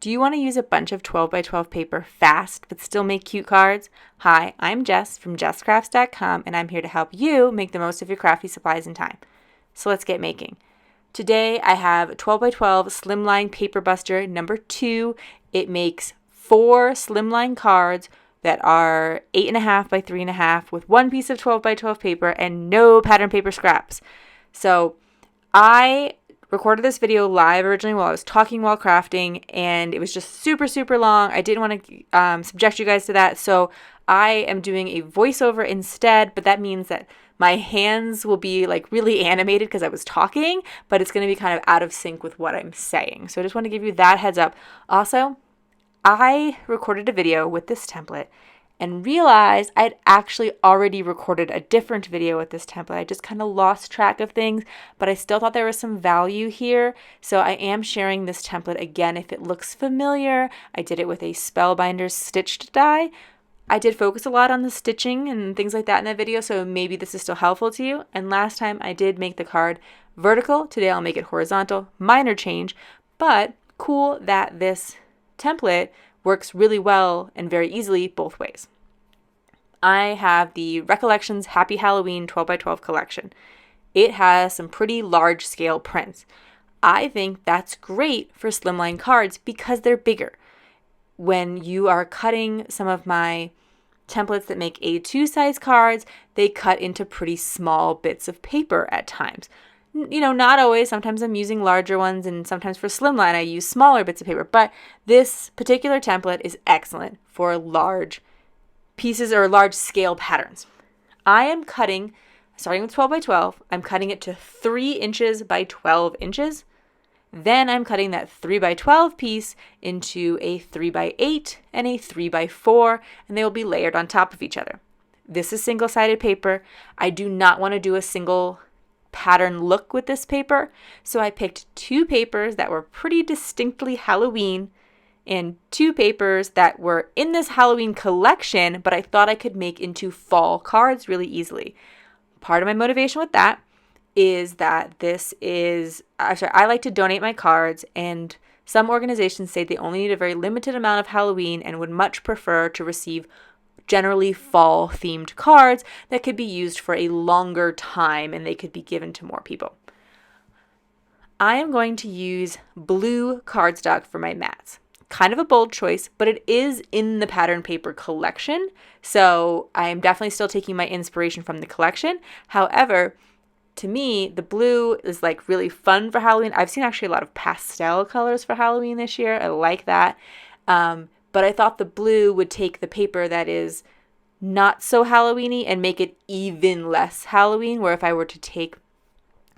Do you want to use a bunch of 12 by 12 paper fast but still make cute cards? Hi, I'm Jess from JessCrafts.com, and I'm here to help you make the most of your crafty supplies and time. So let's get making. Today I have 12 by 12 Slimline Paper Buster number 2. It makes 4 slimline cards that are 8.5 by 3.5 with one piece of 12 by 12 paper and no pattern paper scraps. So I recorded this video live originally while I was talking while crafting, and it was just super long. I didn't want to subject you guys to that, so I am doing a voiceover instead, but that means that my hands will be like really animated because I was talking, but it's going to be kind of out of sync with what I'm saying. So I just want to give you that heads up. Also, I recorded a video with this template and realized I'd actually already recorded a different video with this template. I just kind of lost track of things, but I still thought there was some value here. So I am sharing this template again if it looks familiar. I did it with a Spellbinders stitched die. I did focus a lot on the stitching and things like that in that video, so maybe this is still helpful to you. And last time I did make the card vertical. Today I'll make it horizontal. Minor change, but cool that this template works really well and very easily both ways. I have the Recollections Happy Halloween 12 by 12 collection. It has some pretty large scale prints. I think that's great for slimline cards because they're bigger. When you are cutting some of my templates that make A2 size cards, they cut into pretty small bits of paper at times. You know, not always. Sometimes I'm using larger ones, and sometimes for slimline I use smaller bits of paper. But this particular template is excellent for large pieces or large scale patterns. I am cutting, starting with 12 by 12, I'm cutting it to 3 inches by 12 inches. Then I'm cutting that 3 by 12 piece into a 3 by 8 and a 3 by 4, and they will be layered on top of each other. This is single-sided paper. I do not want to do a single pattern look with this paper, so I picked 2 papers that were pretty distinctly Halloween and 2 papers that were in this Halloween collection, but I thought I could make into fall cards really easily. Part of my motivation with that is that I like to donate my cards, and some organizations say they only need a very limited amount of Halloween and would much prefer to receive generally fall themed cards that could be used for a longer time and they could be given to more people. I am going to use blue cardstock for my mats. Kind of a bold choice, but it is in the pattern paper collection, so I am definitely still taking my inspiration from the collection. However, to me, the blue is like really fun for Halloween. I've seen actually a lot of pastel colors for Halloween this year. I like that. But I thought the blue would take the paper that is not so Halloween-y and make it even less Halloween, where if I were to take,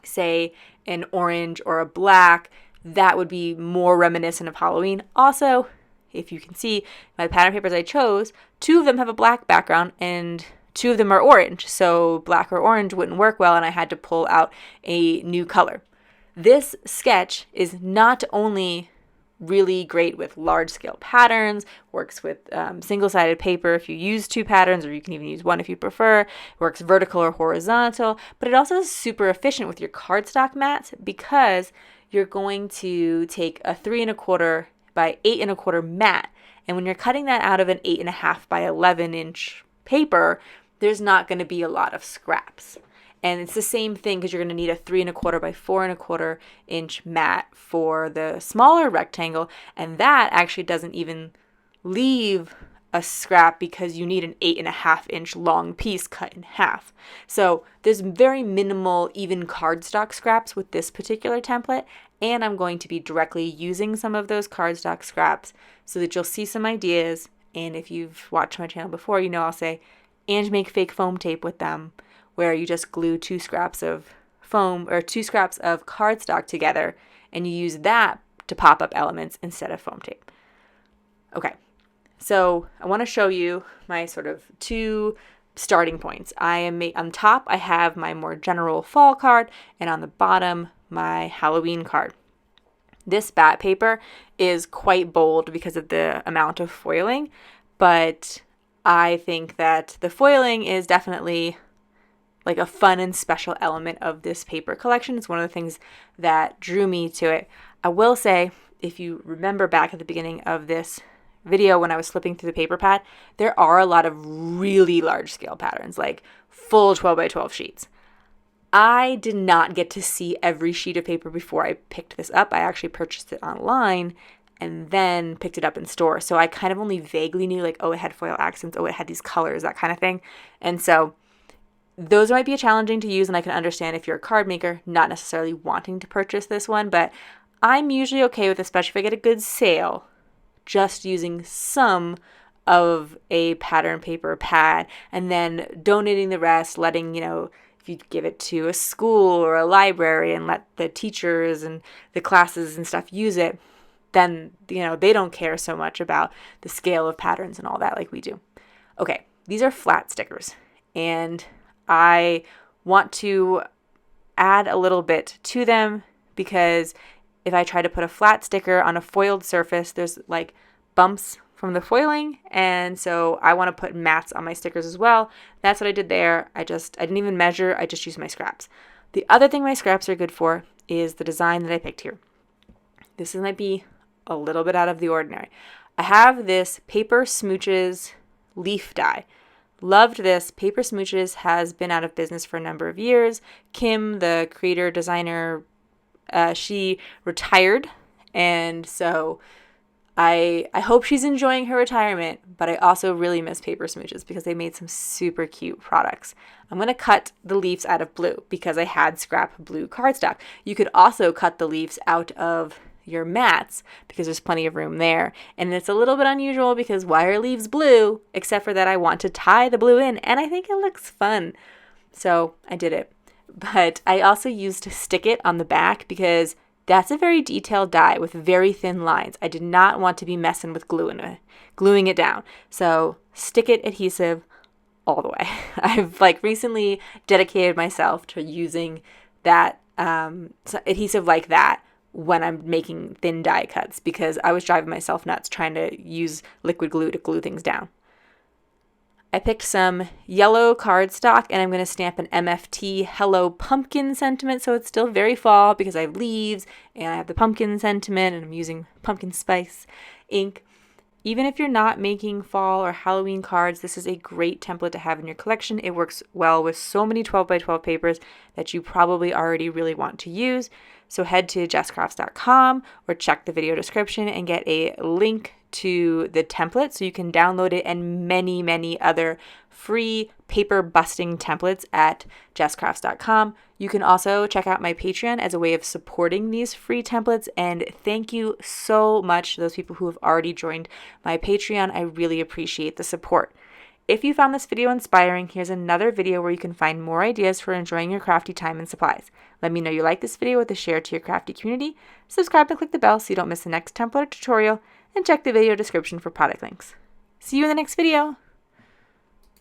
say, an orange or a black, that would be more reminiscent of Halloween. Also, if you can see, my pattern papers I chose, 2 of them have a black background and 2 of them are orange, so black or orange wouldn't work well, and I had to pull out a new color. This sketch is not only really great with large-scale patterns, works with single-sided paper if you use 2 patterns, or you can even use 1 if you prefer, works vertical or horizontal, but it also is super efficient with your cardstock mats because you're going to take a 3.25 by 8.25 mat, and when you're cutting that out of an 8.5 by 11 inch paper, there's not going to be a lot of scraps. And it's the same thing because you're going to need a 3.25 by 4.25 inch mat for the smaller rectangle, and that actually doesn't even leave a scrap because you need an 8.5 inch long piece cut in half. So there's very minimal even cardstock scraps with this particular template, and I'm going to be directly using some of those cardstock scraps so that you'll see some ideas. And if you've watched my channel before, you know I'll say, and make fake foam tape with them, where you just glue 2 scraps of foam or 2 scraps of cardstock together, and you use that to pop up elements instead of foam tape. Okay, so I want to show you my sort of 2 starting points. On top, I have my more general fall card, and on the bottom, my Halloween card. This bat paper is quite bold because of the amount of foiling, but I think that the foiling is definitely like a fun and special element of this paper collection. It's one of the things that drew me to it. I will say if you remember back at the beginning of this video when I was flipping through the paper pad, there are a lot of really large scale patterns, like full 12 by 12 sheets. I did not get to see every sheet of paper before I picked this up. I actually purchased it online and then picked it up in store. So I kind of only vaguely knew, like, oh, it had foil accents, oh, it had these colors, that kind of thing. And so those might be challenging to use, and I can understand if you're a card maker not necessarily wanting to purchase this one, but I'm usually okay with, especially if I get a good sale, just using some of a pattern paper pad and then donating the rest, letting, if you give it to a school or a library and let the teachers and the classes and stuff use it, then, they don't care so much about the scale of patterns and all that like we do. Okay, these are flat stickers, and I want to add a little bit to them because if I try to put a flat sticker on a foiled surface, there's like bumps from the foiling, and so I want to put mats on my stickers as well. That's what I did there. I didn't even measure, I just used my scraps. The other thing my scraps are good for is the design that I picked here. This might be a little bit out of the ordinary. I have this Paper Smooches leaf die. Loved this. Paper Smooches has been out of business for a number of years. Kim, the creator, designer, she retired, and so I hope she's enjoying her retirement, but I also really miss Paper Smooches because they made some super cute products. I'm going to cut the leaves out of blue because I had scrap blue cardstock. You could also cut the leaves out of your mats because there's plenty of room there. And it's a little bit unusual because why are leaves blue? Except for that I want to tie the blue in, and I think it looks fun. So I did it. But I also used to stick it on the back because that's a very detailed die with very thin lines. I did not want to be messing with gluing it down. So stick it adhesive all the way. I've recently dedicated myself to using that adhesive like that when I'm making thin die cuts because I was driving myself nuts trying to use liquid glue to glue things down. I picked some yellow cardstock and I'm going to stamp an MFT Hello Pumpkin sentiment, so it's still very fall because I have leaves and I have the pumpkin sentiment and I'm using pumpkin spice ink. Even if you're not making fall or Halloween cards, this is a great template to have in your collection. It works well with so many 12 by 12 papers that you probably already really want to use. So head to jesscrafts.com or check the video description and get a link to the template so you can download it and many, many other free paper busting templates at jesscrafts.com. You can also check out my Patreon as a way of supporting these free templates, and thank you so much to those people who have already joined my Patreon. I really appreciate the support. If you found this video inspiring, here's another video where you can find more ideas for enjoying your crafty time and supplies. Let me know you like this video with a share to your crafty community. Subscribe and click the bell so you don't miss the next template or tutorial, and check the video description for product links. See you in the next video!